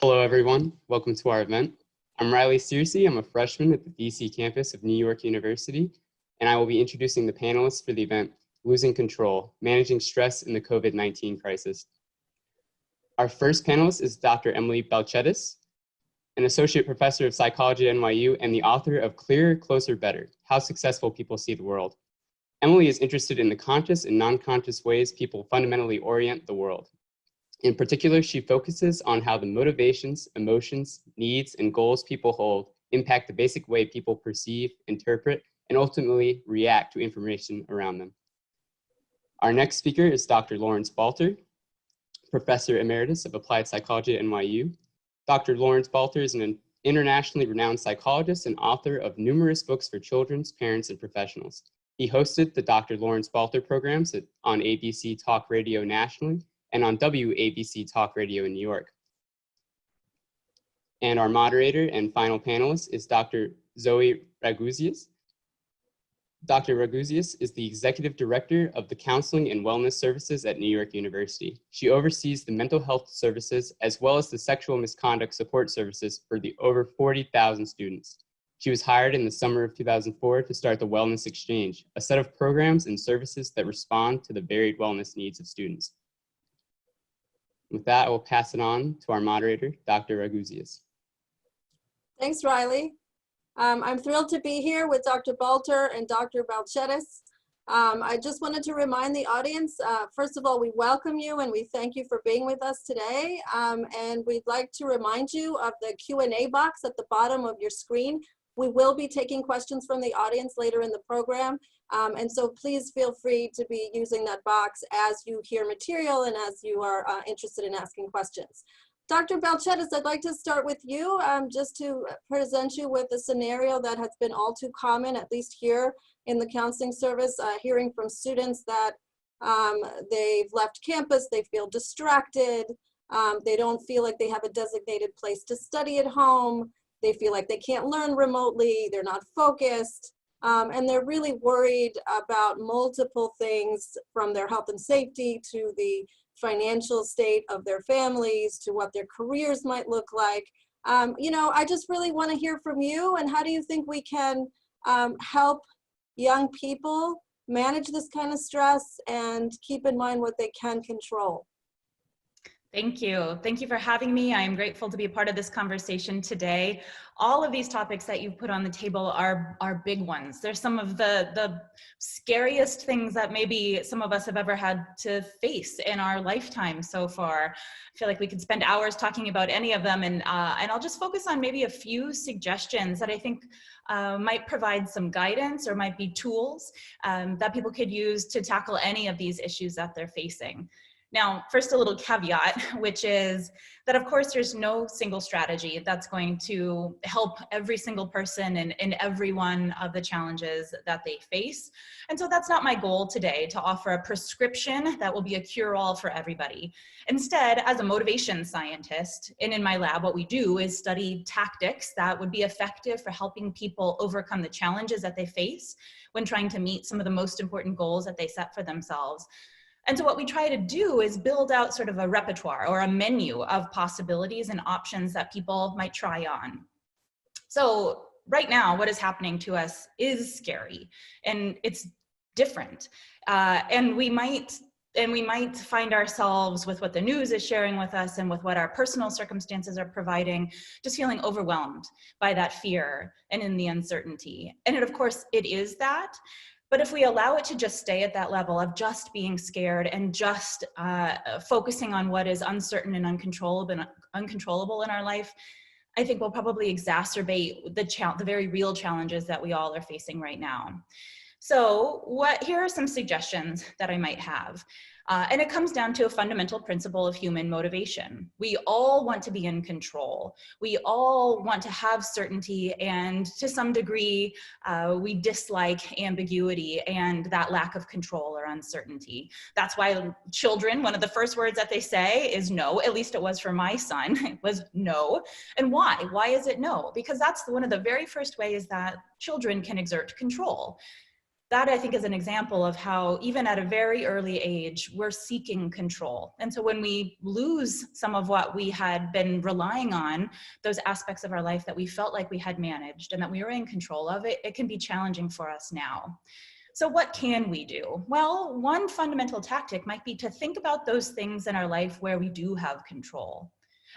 Hello, everyone. Welcome to our event. I'm Searcey. I'm a freshman at the DC campus of New York University, and I will be introducing the panelists for the event, Losing Control, Managing Stress in the COVID-19 Crisis. Our first panelist is Dr. Emily Balcetis, an associate professor of psychology at NYU and the author of Clearer, Closer, Better: How Successful People See the World. Emily is interested in the conscious and non-conscious ways people fundamentally orient the world. In particular, she focuses on how the motivations, emotions, needs, and goals people hold impact the basic way people perceive, interpret, and ultimately react to information around them. Our next speaker is Dr. Lawrence Balter, Professor Emeritus of Applied Psychology at NYU. Dr. Lawrence Balter is an internationally renowned psychologist and author of numerous books for children, parents, and professionals. He hosted the Dr. Lawrence Balter programs on ABC Talk Radio nationally and on WABC Talk Radio in New York. And our moderator and final panelist is Dr. Zoe Ragouzeos. Dr. Ragouzeos is the Executive Director of the Counseling and Wellness Services at New York University. She oversees the mental health services as well as the sexual misconduct support services for the over 40,000 students. She was hired in the summer of 2004 to start the Wellness Exchange, a set of programs and services that respond to the varied wellness needs of students. With that, I will pass it on to our moderator, Dr. Ragouzeos. Thanks, Riley. I'm thrilled to be here with Dr. Balter and Dr. Balcetis. I just wanted to remind the audience, first of all, we welcome you and we thank you for being with us today. And we'd like to remind you of the Q&A box at the bottom of your screen. We will be taking questions from the audience later in the program. And so please feel free to be using that box as you hear material and as you are interested in asking questions. Dr. Balcetis, I'd like to start with you just to present you with a scenario that has been all too common, at least here in the counseling service, hearing from students that they've left campus, they feel distracted, they don't feel like they have a designated place to study at home, they feel like they can't learn remotely, they're not focused, and they're really worried about multiple things, from their health and safety to the financial state of their families to what their careers might look like. You know, I just really want to hear from you, and how do you think we can help young people manage this kind of stress and keep in mind what they can control? Thank you. Thank you for having me. I am grateful to be a part of this conversation today. All of these topics that you've put on the table are big ones. They're some of the scariest things that maybe some of us have ever had to face in our lifetime so far. I feel like we could spend hours talking about any of them, and I'll just focus on maybe a few suggestions that I think might provide some guidance or might be tools that people could use to tackle any of these issues that they're facing. Now, first, a little caveat, which is that, of course, there's no single strategy that's going to help every single person in every one of the challenges that they face. And so that's not my goal today, to offer a prescription that will be a cure-all for everybody. Instead, as a motivation scientist, and in my lab, what we do is study tactics that would be effective for helping people overcome the challenges that they face when trying to meet some of the most important goals that they set for themselves. And so what we try to do is build out sort of a repertoire or a menu of possibilities and options that people might try on. So right now, what is happening to us is scary, and it's different. And we might find ourselves, with what the news is sharing with us and with what our personal circumstances are providing, just feeling overwhelmed by that fear and in the uncertainty. And of course, it is that. But if we allow it to just stay at that level of just being scared and just focusing on what is uncertain and uncontrollable in our life, I think we'll probably exacerbate the very real challenges that we all are facing right now. So here are some suggestions that I might have. And it comes down to a fundamental principle of human motivation. We all want to be in control. We all want to have certainty, and to some degree, we dislike ambiguity and that lack of control or uncertainty. That's why children, one of the first words that they say is no. At least it was for my son, it was no. And why? Why is it no? Because that's one of the very first ways that children can exert control. that I think is an example of how even at a very early age, we're seeking control. And so when we lose some of what we had been relying on, those aspects of our life that we felt like we had managed and that we were in control of, it can be challenging for us now. So what can we do? Well, one fundamental tactic might be to think about those things in our life where we do have control.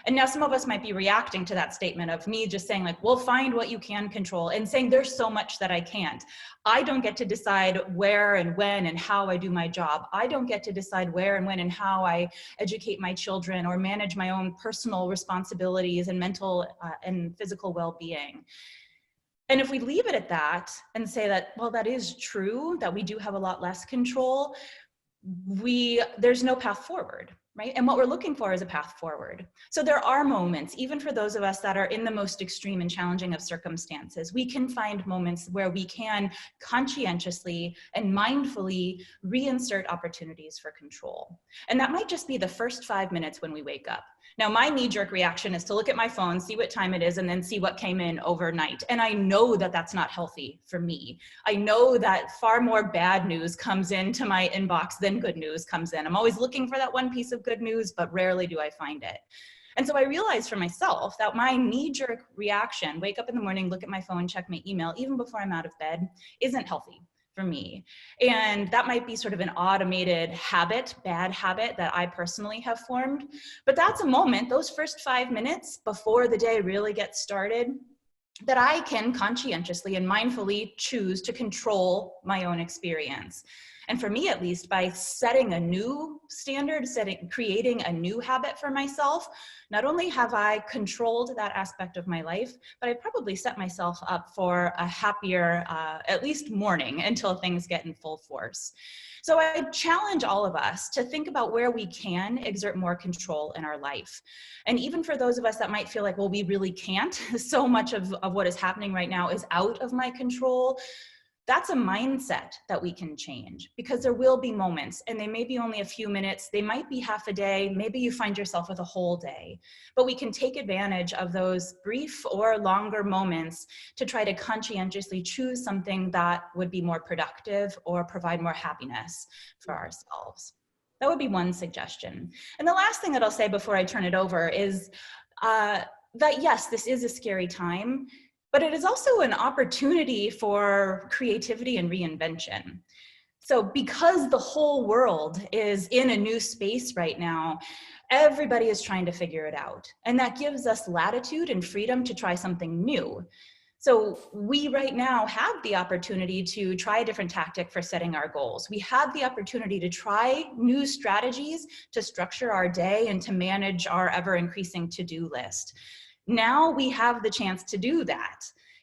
And now some of us might be reacting to that statement of me just saying like, well, find what you can control, and saying there's so much that I can't. I don't get to decide where and when and how I do my job. I don't get to decide where and when and how I educate my children or manage my own personal responsibilities and mental and physical well-being. And if we leave it at that and say that, well, that is true, that we do have a lot less control, there's no path forward, right? And what we're looking for is a path forward. So there are moments, even for those of us that are in the most extreme and challenging of circumstances, we can find moments where we can conscientiously and mindfully reinsert opportunities for control. And that might just be the first 5 minutes when we wake up. Now, my knee-jerk reaction is to look at my phone, see what time it is, and then see what came in overnight. And I know that that's not healthy for me. I know that far more bad news comes into my inbox than good news comes in. I'm always looking for that one piece of good news, but rarely do I find it. And so I realized for myself that my knee-jerk reaction, wake up in the morning, look at my phone, check my email, even before I'm out of bed, isn't healthy for me. And that might be sort of an automated habit, bad habit that I personally have formed. But that's a moment, those first 5 minutes before the day really gets started, that I can conscientiously and mindfully choose to control my own experience. And for me, at least, by setting a new standard, creating a new habit for myself, not only have I controlled that aspect of my life, but I probably set myself up for a happier, at least morning until things get in full force. So I challenge all of us to think about where we can exert more control in our life. And even for those of us that might feel like, well, we really can't, so much of what is happening right now is out of my control. That's a mindset that we can change, because there will be moments, and they may be only a few minutes, they might be half a day, maybe you find yourself with a whole day, but we can take advantage of those brief or longer moments to try to conscientiously choose something that would be more productive or provide more happiness for ourselves. That would be one suggestion. And the last thing that I'll say before I turn it over is that yes, this is a scary time, but it is also an opportunity for creativity and reinvention. So because the whole world is in a new space right now, everybody is trying to figure it out. And that gives us latitude and freedom to try something new. So we right now have the opportunity to try a different tactic for setting our goals. We have the opportunity to try new strategies to structure our day and to manage our ever-increasing to-do list. Now we have the chance to do that.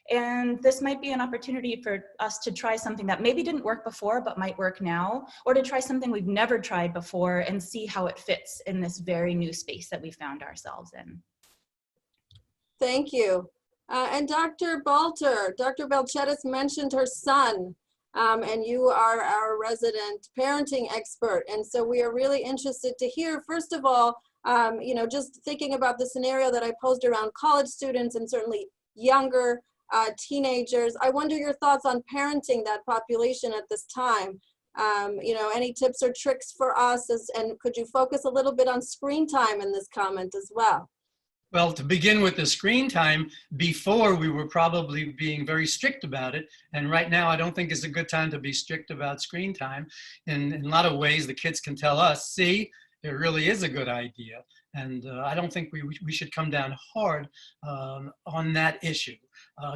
And this might be an opportunity for us to try something that maybe didn't work before, but might work now, or to try something we've never tried before and see how it fits in this very new space that we found ourselves in. Thank you. And Dr. Balter, Dr. Balcetis mentioned her son, and you are our resident parenting expert. And so we are really interested to hear, first of all, just thinking about the scenario that I posed around college students and certainly younger teenagers. I wonder your thoughts on parenting that population at this time. Any tips or tricks for us, and could you focus a little bit on screen time in this comment as well? Well, to begin with the screen time, before we were probably being very strict about it. And right now, I don't think it's a good time to be strict about screen time. In a lot of ways, the kids can tell us, see, it really is a good idea. And I don't think we should come down hard on that issue.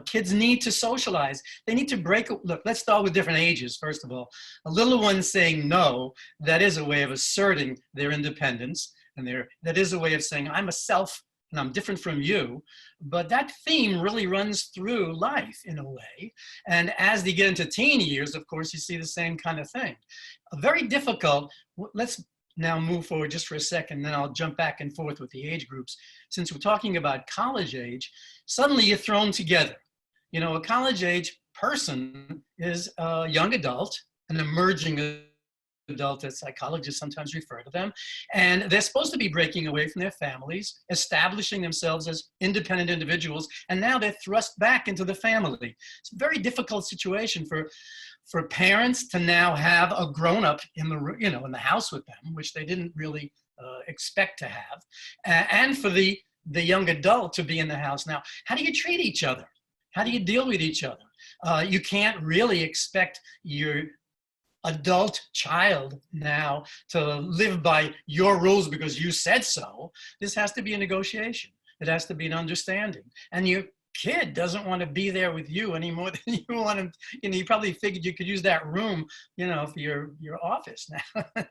Kids need to socialize. They need to look, let's start with different ages, first of all. A little one saying no, that is a way of asserting their independence. And that is a way of saying, I'm a self and I'm different from you. But that theme really runs through life in a way. And as they get into teen years, of course, you see the same kind of thing. Very difficult. Let's now move forward just for a second, then I'll jump back and forth with the age groups. Since we're talking about college age, suddenly you're thrown together. A college age person is a young adult, an emerging adult, as psychologists sometimes refer to them, and they're supposed to be breaking away from their families, establishing themselves as independent individuals, and now they're thrust back into the family. It's a very difficult situation for parents to now have a grown-up in the house with them, which they didn't really expect to have, and for the young adult to be in the house. Now, how do you treat each other? How do you deal with each other? You can't really expect your adult child now to live by your rules because you said so. This has to be a negotiation. It has to be an understanding. And your kid doesn't want to be there with you any more than you want him. You probably figured you could use that room, for your office.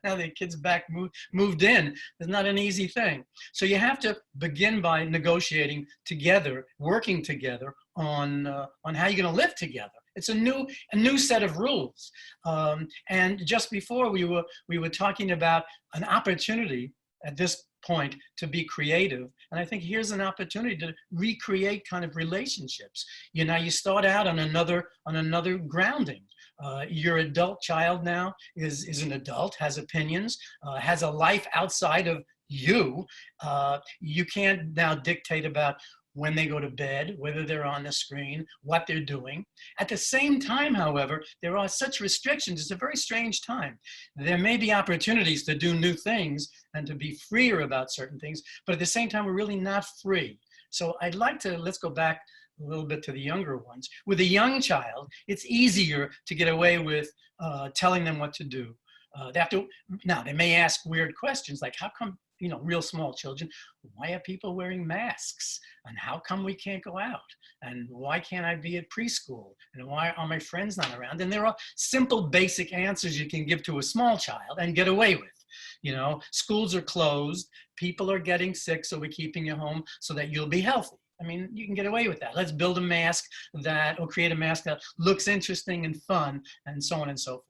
Now the kid's back moved in. It's not an easy thing. So you have to begin by negotiating together, working together on how you're going to live together. It's a new set of rules. And just before we were talking about an opportunity at this point to be creative. And I think here's an opportunity to recreate kind of relationships. You start out on another grounding. Your adult child now is an adult, has opinions, has a life outside of you. You can't now dictate about when they go to bed, whether they're on the screen, what they're doing. At the same time, however, there are such restrictions. It's a very strange time. There may be opportunities to do new things and to be freer about certain things, but at the same time, we're really not free. So let's go back a little bit to the younger ones. With a young child, it's easier to get away with telling them what to do. Now, they may ask weird questions like, how come, real small children, why are people wearing masks? And how come we can't go out? And why can't I be at preschool? And why are my friends not around? And there are simple, basic answers you can give to a small child and get away with. Schools are closed, people are getting sick, so we're keeping you home so that you'll be healthy. I mean, you can get away with that. Let's build a mask or create a mask that looks interesting and fun, and so on and so forth.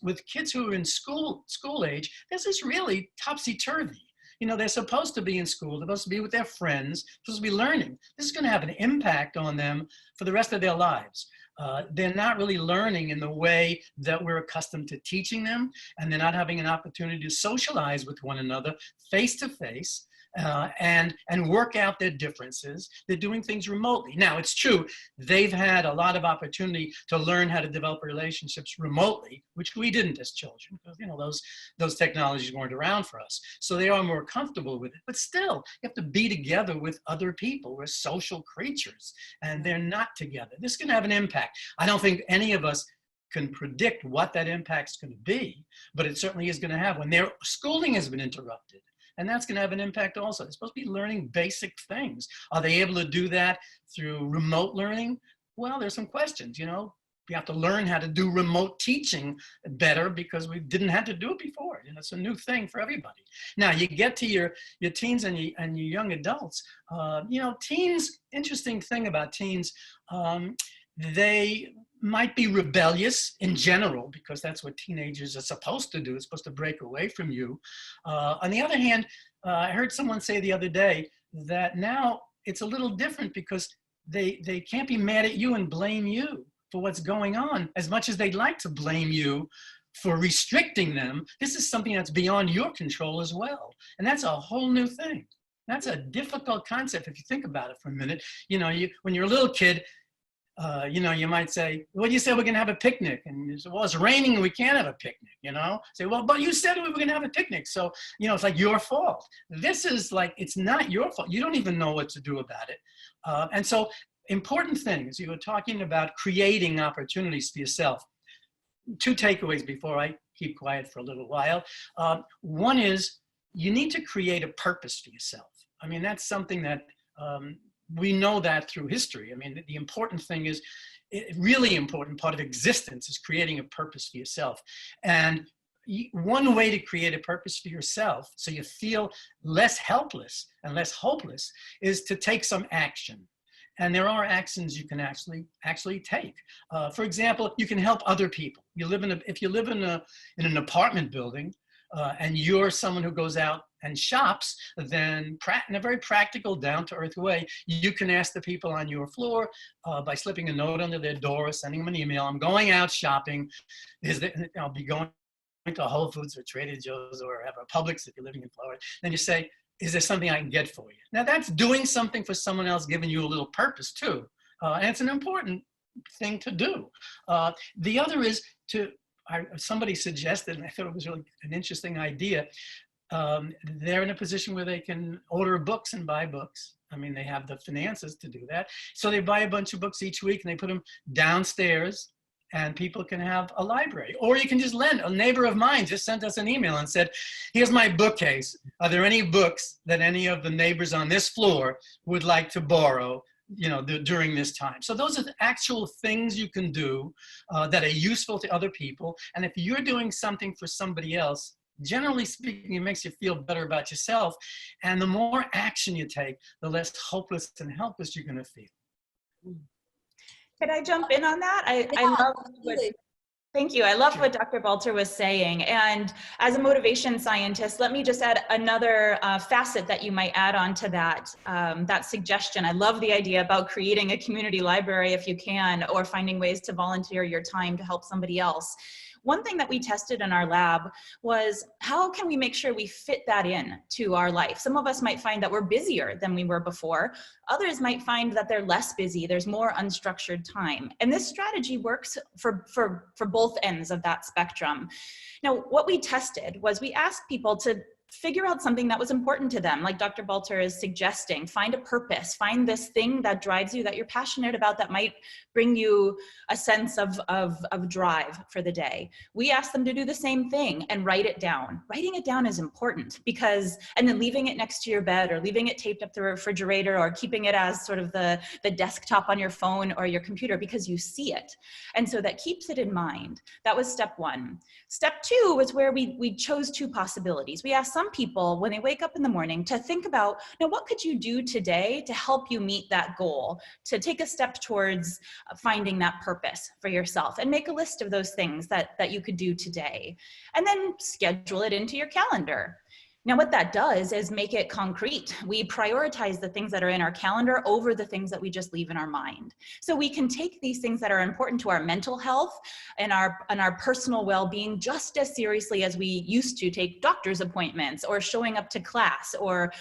With kids who are in school age, this is really topsy-turvy. They're supposed to be in school, they're supposed to be with their friends, supposed to be learning. This is going to have an impact on them for the rest of their lives. They're not really learning in the way that we're accustomed to teaching them, and they're not having an opportunity to socialize with one another face to face. And work out their differences. They're doing things remotely. Now, it's true, they've had a lot of opportunity to learn how to develop relationships remotely, which we didn't as children, because those technologies weren't around for us. So they are more comfortable with it. But still, you have to be together with other people. We're social creatures, and they're not together. This is going to have an impact. I don't think any of us can predict what that impact's going to be, but it certainly is going to have when their schooling has been interrupted. And that's going to have an impact also. They're supposed to be learning basic things. Are they able to do that through remote learning? Well, there's some questions, We have to learn how to do remote teaching better because we didn't have to do it before. It's a new thing for everybody. Now, you get to your teens and your young adults. Teens, interesting thing about teens, they might be rebellious in general because that's what teenagers are supposed to do. It's supposed to break away from you. On the other hand, I heard someone say the other day that now it's a little different because they can't be mad at you and blame you for what's going on as much as they'd like to blame you for restricting them. This is something that's beyond your control as well. And that's a whole new thing. That's a difficult concept if you think about it for a minute. When you're a little kid, you might say, well, you said we're going to have a picnic. And you say, well, it's raining and we can't have a picnic, Say, well, but you said we were going to have a picnic. So, it's like your fault. This is like, it's not your fault. You don't even know what to do about it. And so important things, you were talking about creating opportunities for yourself. Two takeaways before I keep quiet for a little while. One is you need to create a purpose for yourself. I mean, that's something that, we know that through history. I mean, the important thing is, really important part of existence is creating a purpose for yourself. And one way to create a purpose for yourself so you feel less helpless and less hopeless is to take some action. And there are actions you can actually take. For example, you can help other people. If you live in an apartment building, and you're someone who goes out and shops, then in a very practical, down-to-earth way, you can ask the people on your floor by slipping a note under their door or sending them an email, I'm going out shopping. I'll be going to Whole Foods or Trader Joe's or have a Publix if you're living in Florida, then you say, is there something I can get for you? Now that's doing something for someone else, giving you a little purpose too. And it's an important thing to do. The other is somebody suggested, and I thought it was really an interesting idea, they're in a position where they can order books and buy books. I mean, they have the finances to do that. So they buy a bunch of books each week and they put them downstairs and people can have a library. Or you can just lend. A neighbor of mine just sent us an email and said, here's my bookcase. Are there any books that any of the neighbors on this floor would like to borrow, you know, during this time? So those are the actual things you can do that are useful to other people. And if you're doing something for somebody else, generally speaking, it makes you feel better about yourself. And the more action you take, the less hopeless and helpless you're going to feel. Could I jump in on that? I love what, thank you. I love what Dr. Balter was saying. And as a motivation scientist, let me just add another facet that you might add on to that, that suggestion. I love the idea about creating a community library if you can, or finding ways to volunteer your time to help somebody else. One thing that we tested in our lab was how can we make sure we fit that in to our life? Some of us might find that we're busier than we were before. Others might find that they're less busy. There's more unstructured time. And this strategy works for both ends of that spectrum. Now, what we tested was we asked people to figure out something that was important to them, like Dr. Balter is suggesting. Find a purpose, find this thing that drives you, that you're passionate about, that might bring you a sense of drive for the day. We asked them to do the same thing and write it down. Writing it down is important because, and then leaving it next to your bed or leaving it taped up to the refrigerator or keeping it as sort of the desktop on your phone or your computer because you see it. And so that keeps it in mind. That was step one. Step two was where we chose two possibilities. We asked some people when they wake up in the morning to think about, now what could you do today to help you meet that goal, to take a step towards finding that purpose for yourself, and make a list of those things that you could do today, and then schedule it into your calendar. Now, what that does is make it concrete. We prioritize the things that are in our calendar over the things that we just leave in our mind. So we can take these things that are important to our mental health and our personal well-being just as seriously as we used to take doctor's appointments or showing up to class or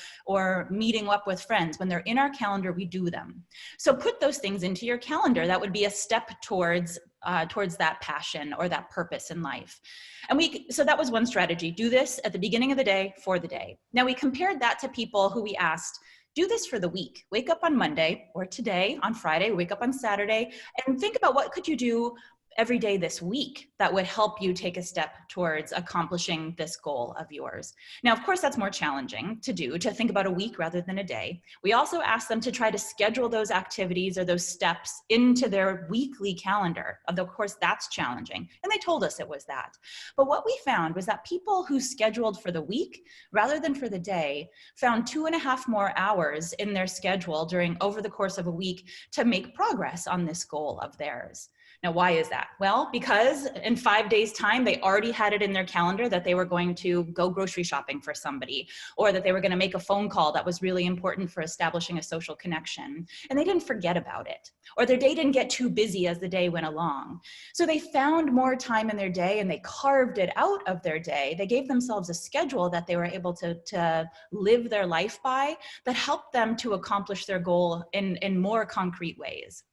meeting up with friends. When they're in our calendar, we do them. So put those things into your calendar. That would be a step towards that passion or that purpose in life. And so that was one strategy. Do this at the beginning of the day for the day. Now we compared that to people who we asked, do this for the week. Wake up on Monday or today on Friday, wake up on Saturday, and think about what could you do every day this week that would help you take a step towards accomplishing this goal of yours. Now, of course, that's more challenging to do, to think about a week rather than a day. We also asked them to try to schedule those activities or those steps into their weekly calendar. Of course, that's challenging. And they told us it was that. But what we found was that people who scheduled for the week rather than for the day found 2.5 more hours in their schedule over the course of a week to make progress on this goal of theirs. Now, why is that? Well, because in 5 days' time, they already had it in their calendar that they were going to go grocery shopping for somebody, or that they were going to make a phone call that was really important for establishing a social connection. And they didn't forget about it, or their day didn't get too busy as the day went along. So they found more time in their day and they carved it out of their day. They gave themselves a schedule that they were able to live their life by that helped them to accomplish their goal in more concrete ways.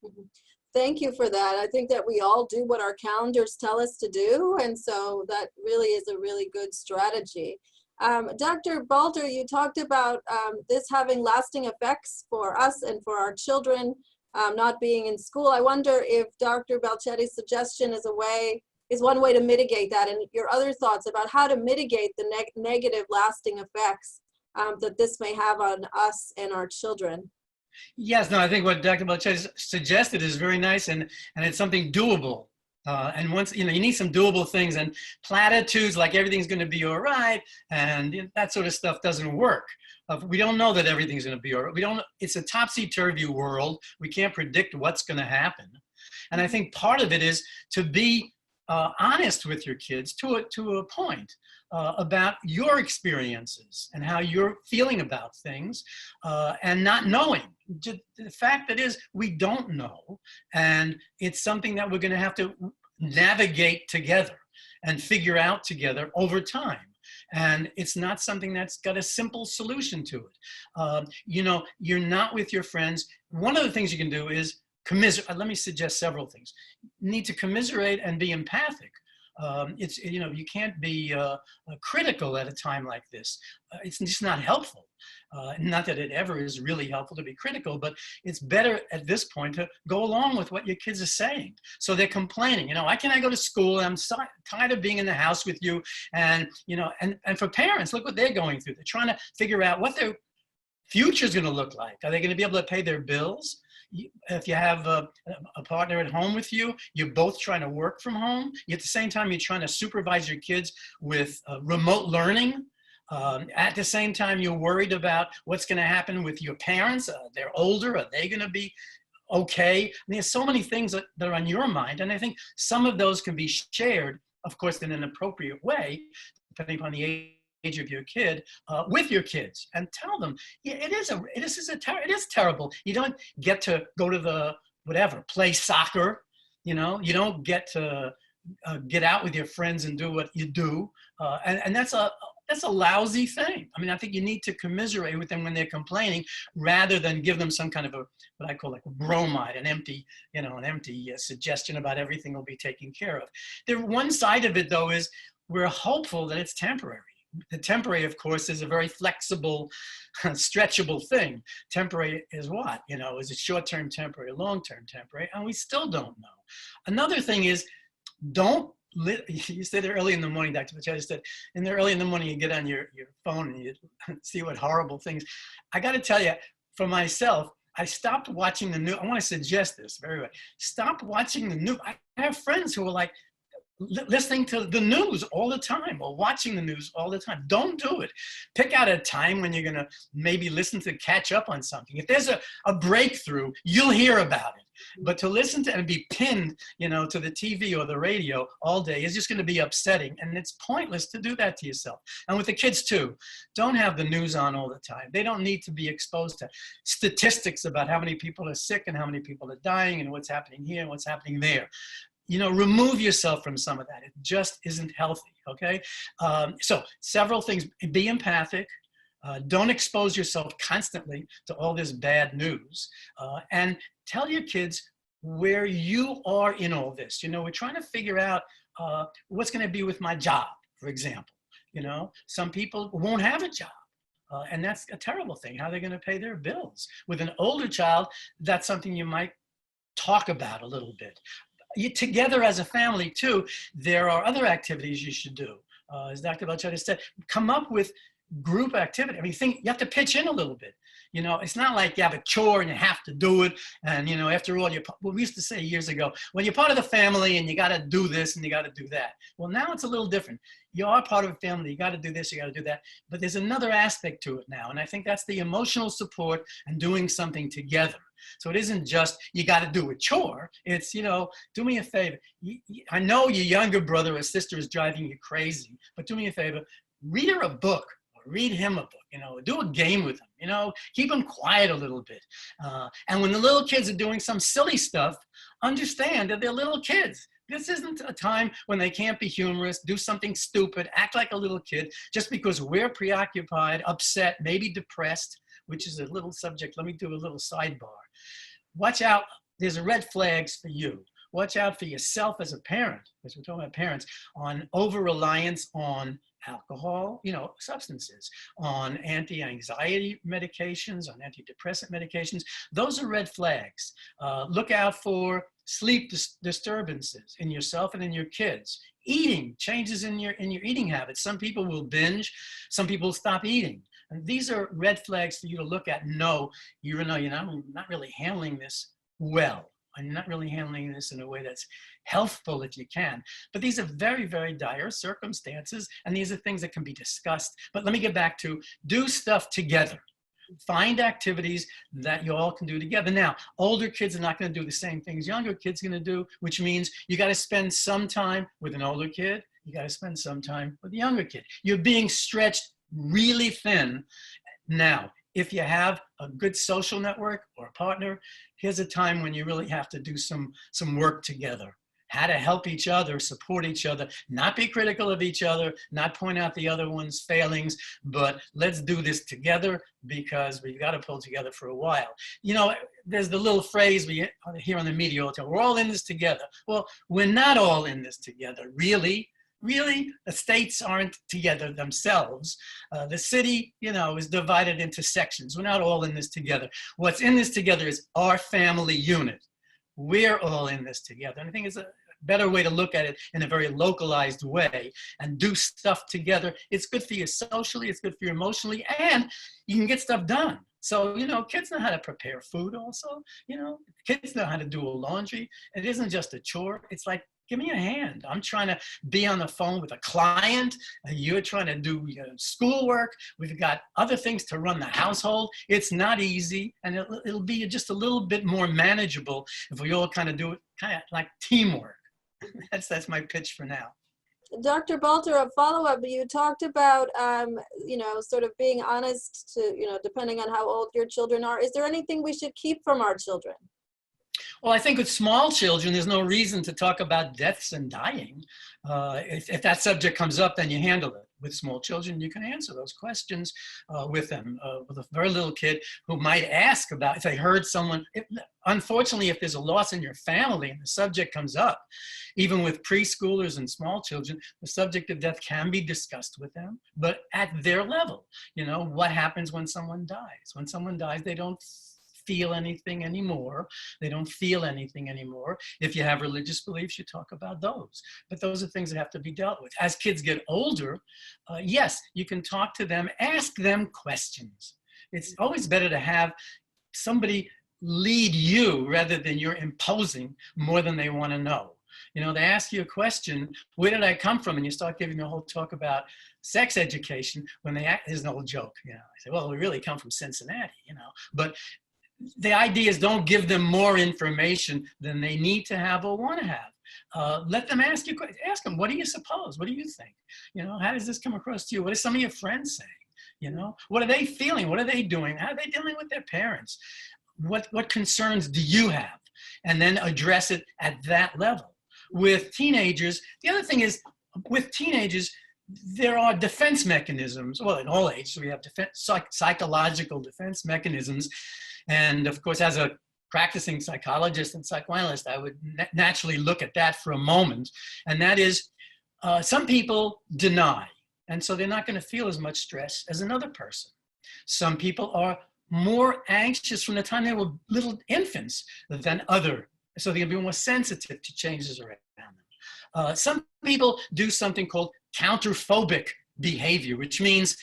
Mm-hmm. Thank you for that. I think that we all do what our calendars tell us to do, and so that really is a really good strategy. Dr. Balter, you talked about this having lasting effects for us and for our children not being in school. I wonder if Dr. Balchetti's suggestion is one way to mitigate that, and your other thoughts about how to mitigate the negative lasting effects that this may have on us and our children. Yes, no, I think what Dr. Balcetis suggested is very nice, and it's something doable. And once, you need some doable things, and platitudes like everything's going to be all right, and that sort of stuff doesn't work. We don't know that everything's going to be all right. It's a topsy-turvy world. We can't predict what's going to happen. And I think part of it is to be honest with your kids to a point about your experiences and how you're feeling about things, and not knowing. The fact that is, we don't know, and it's something that we're going to have to navigate together. and figure out together over time. And it's not something that's got a simple solution to it. You know, you're not with your friends. One of the things you can do is commiserate. Let me suggest several things. You need to commiserate and be empathic. It's, you know, you can't be critical at a time like this. It's just not helpful. Not that it ever is really helpful to be critical, but it's better at this point to go along with what your kids are saying. So they're complaining, you know, why can't I go to school? I'm so tired of being in the house with you. And, you know, and for parents, look what they're going through. They're trying to figure out what their future is going to look like. Are they going to be able to pay their bills? If you have a partner at home with you, you're both trying to work from home. At the same time, you're trying to supervise your kids with remote learning. At the same time, you're worried about what's going to happen with your parents. They're older. Are they going to be okay? And there's so many things that are on your mind. And I think some of those can be shared, of course, in an appropriate way, depending upon the age of your kid, with your kids, and tell them, yeah, it is terrible. You don't get to go to the whatever, play soccer. You know, you don't get to get out with your friends and do what you do, and that's a lousy thing. I mean, I think you need to commiserate with them when they're complaining, rather than give them some kind of what I call like a bromide, an empty suggestion about everything will be taken care of. The one side of it, though, is we're hopeful that it's temporary. The temporary, of course, is a very flexible, stretchable thing. Temporary is what? You know, is it short-term temporary, long-term temporary? And we still don't know. Another thing is, you said early in the morning, Dr. Balcetis said, in the early in the morning, you get on your phone and you see what horrible things. I got to tell you, for myself, I stopped watching the news. I want to suggest this very well. Stop watching the news. I have friends who are like, listening to the news all the time or watching the news all the time. Don't do it. Pick out a time when you're going to maybe listen to catch up on something. If there's a breakthrough, you'll hear about it. But to listen to and be pinned, you know, to the TV or the radio all day is just going to be upsetting. And it's pointless to do that to yourself. And with the kids too, don't have the news on all the time. They don't need to be exposed to statistics about how many people are sick and how many people are dying and what's happening here and what's happening there. You know, remove yourself from some of that. It just isn't healthy, okay? So several things. Be empathic. Don't expose yourself constantly to all this bad news. And tell your kids where you are in all this. You know, we're trying to figure out what's going to be with my job, for example. You know, some people won't have a job. And that's a terrible thing. How are they going to pay their bills? With an older child, that's something you might talk about a little bit. Together as a family too, there are other activities you should do. As Dr. Balcetis said, come up with group activity. I mean, you have to pitch in a little bit. You know, it's not like you have a chore and you have to do it. And, you know, after all, well, we used to say years ago, well, you're part of the family and you got to do this and you got to do that. Well, now it's a little different. You are part of a family. You got to do this, you got to do that. But there's another aspect to it now. And I think that's the emotional support and doing something together. So it isn't just, you got to do a chore. It's, you know, do me a favor. I know your younger brother or sister is driving you crazy, but do me a favor, read her a book. Read him a book, you know, do a game with him, you know, keep him quiet a little bit. And when the little kids are doing some silly stuff, understand that they're little kids. This isn't a time when they can't be humorous, do something stupid, act like a little kid, just because we're preoccupied, upset, maybe depressed, which is a little subject. Let me do a little sidebar. Watch out. There's red flags for you. Watch out for yourself as a parent, because we're talking about parents, on over-reliance on alcohol, you know, substances, on anti-anxiety medications, on antidepressant medications. Those are red flags. Look out for sleep disturbances in yourself and in your kids. Eating, changes in your eating habits. Some people will binge, some people stop eating. And these are red flags for you to look at and know, even though you're not really handling this well. I'm not really handling this in a way that's healthful if you can. But these are very, very dire circumstances, and these are things that can be discussed. But let me get back to do stuff together. Find activities that you all can do together. Now, older kids are not going to do the same things younger kids are going to do, which means you got to spend some time with an older kid. You got to spend some time with a younger kid. You're being stretched really thin now. If you have a good social network or a partner, here's a time when you really have to do some work together. how to help each other, support each other, not be critical of each other, not point out the other one's failings, but let's do this together because we've got to pull together for a while. You know, there's the little phrase we hear on the media all the time, we're all in this together. Well, we're not all in this together, really. Really, the states aren't together themselves. The city, you know, is divided into sections. We're not all in this together. What's in this together is our family unit. We're all in this together. And I think it's a better way to look at it in a very localized way and do stuff together. It's good for you socially, it's good for you emotionally, and you can get stuff done. So, you know, kids know how to prepare food also, you know, kids know how to do a laundry. It isn't just a chore. It's like, give me a hand. I'm trying to be on the phone with a client. You're trying to do schoolwork. We've got other things to run the household. It's not easy, and it'll be just a little bit more manageable if we all kind of do it kind of like teamwork. That's my pitch for now. Dr. Balter, a follow-up, you talked about, you know, sort of being honest to, you know, depending on how old your children are. Is there anything we should keep from our children? Well, I think with small children, there's no reason to talk about deaths and dying. If that subject comes up, then you handle it. With small children, you can answer those questions with them. With a very little kid who might ask about, if they heard someone, unfortunately, if there's a loss in your family and the subject comes up, even with preschoolers and small children, the subject of death can be discussed with them, but at their level. You know, what happens when someone dies? When someone dies, they don't feel anything anymore. They don't feel anything anymore. If you have religious beliefs, you talk about those. But those are things that have to be dealt with. As kids get older, yes, you can talk to them, ask them questions. It's always better to have somebody lead you rather than you're imposing more than they want to know. You know, they ask you a question, where did I come from? And you start giving a whole talk about sex education when they ask, there's an old joke, you know. I say, well, we really come from Cincinnati, you know. But the idea is don't give them more information than they need to have or want to have. Let them ask you questions. Ask them, what do you suppose? What do you think? You know, how does this come across to you? What are some of your friends saying? You know, what are they feeling? What are they doing? How are they dealing with their parents? What concerns do you have? And then address it at that level. With teenagers, the other thing is, with teenagers, there are defense mechanisms. Well, in all ages, we have psychological defense mechanisms. And of course, as a practicing psychologist and psychoanalyst, I would naturally look at that for a moment. And that is, some people deny. And so they're not going to feel as much stress as another person. Some people are more anxious from the time they were little infants than other. So they're going to be more sensitive to changes around them. Some people do something called counterphobic behavior, which means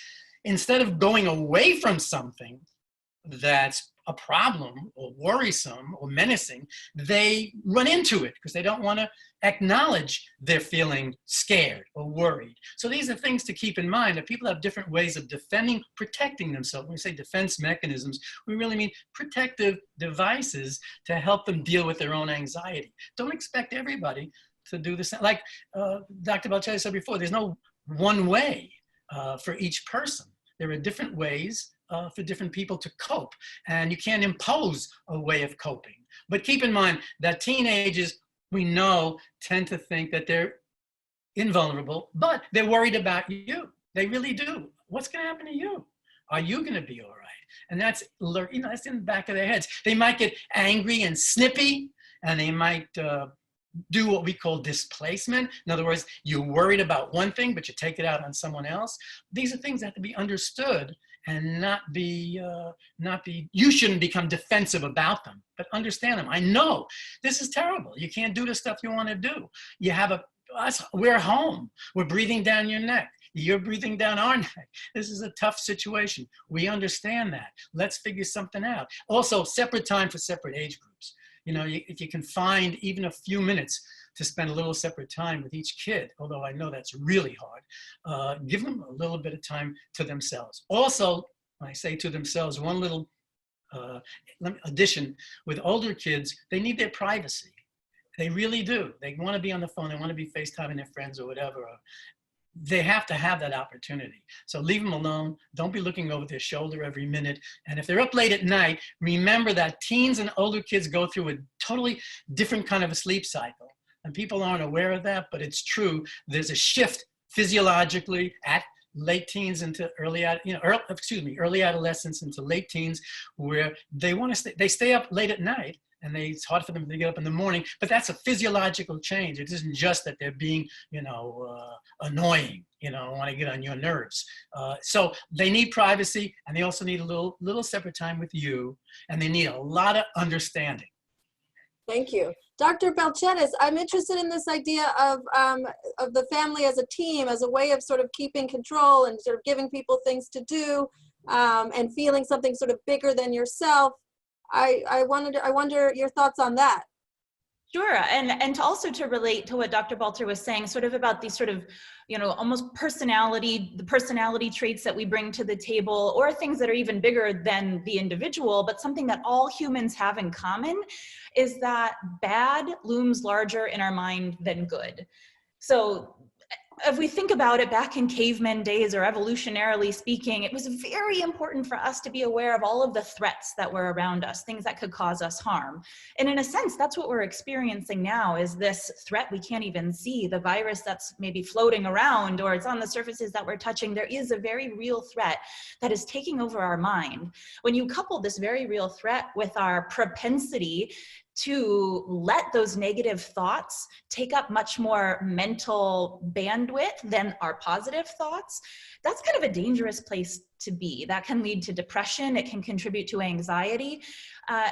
instead of going away from something that's a problem or worrisome or menacing, they run into it because they don't want to acknowledge they're feeling scared or worried. So these are things to keep in mind, that people have different ways of protecting themselves. When we say defense mechanisms, we really mean protective devices to help them deal with their own anxiety. Don't expect everybody to do the same. Like Dr. Balcetis said before, there's no one way for each person. There are different ways for different people to cope, and you can't impose a way of coping. But keep in mind that teenagers, we know, tend to think that they're invulnerable, but they're worried about you. They really do. What's going to happen to you? Are you going to be all right? And that's, you know, that's in the back of their heads. They might get angry and snippy, and they might do what we call displacement. In other words, you're worried about one thing, but you take it out on someone else. These are things that have to be understood and not be, you shouldn't become defensive about them, but understand them. I know this is terrible. You can't do the stuff you want to do. You have we're home. We're breathing down your neck. You're breathing down our neck. This is a tough situation. We understand that. Let's figure something out. Also, separate time for separate age groups. You know, if you can find even a few minutes to spend a little separate time with each kid, although I know that's really hard, give them a little bit of time to themselves. Also, when I say to themselves, one little addition, with older kids, they need their privacy. They really do. They want to be on the phone. They want to be FaceTiming their friends or whatever. They have to have that opportunity. So leave them alone. Don't be looking over their shoulder every minute. And if they're up late at night, remember that teens and older kids go through a totally different kind of a sleep cycle. And people aren't aware of that, but it's true. There's a shift physiologically at late teens into early adolescence into late teens, where they want to they stay up late at night, and it's hard for them to get up in the morning, but that's a physiological change. It isn't just that they're being, annoying, want to get on your nerves. So they need privacy, and they also need a little separate time with you, and they need a lot of understanding. Thank you. Dr. Balcetis, I'm interested in this idea of the family as a team, as a way of sort of keeping control and sort of giving people things to do, and feeling something sort of bigger than yourself. I wonder your thoughts on that. Sure, and to relate to what Dr. Balter was saying, sort of about these sort of, almost the personality traits that we bring to the table, or things that are even bigger than the individual, but something that all humans have in common is that bad looms larger in our mind than good. So if we think about it, back in caveman days, or evolutionarily speaking, it was very important for us to be aware of all of the threats that were around us, things that could cause us harm. And in a sense, that's what we're experiencing now, is this threat we can't even see, the virus that's maybe floating around, or it's on the surfaces that we're touching. There is a very real threat that is taking over our mind. When you couple this very real threat with our propensity to let those negative thoughts take up much more mental bandwidth than our positive thoughts, that's kind of a dangerous place to be. That can lead to depression, it can contribute to anxiety,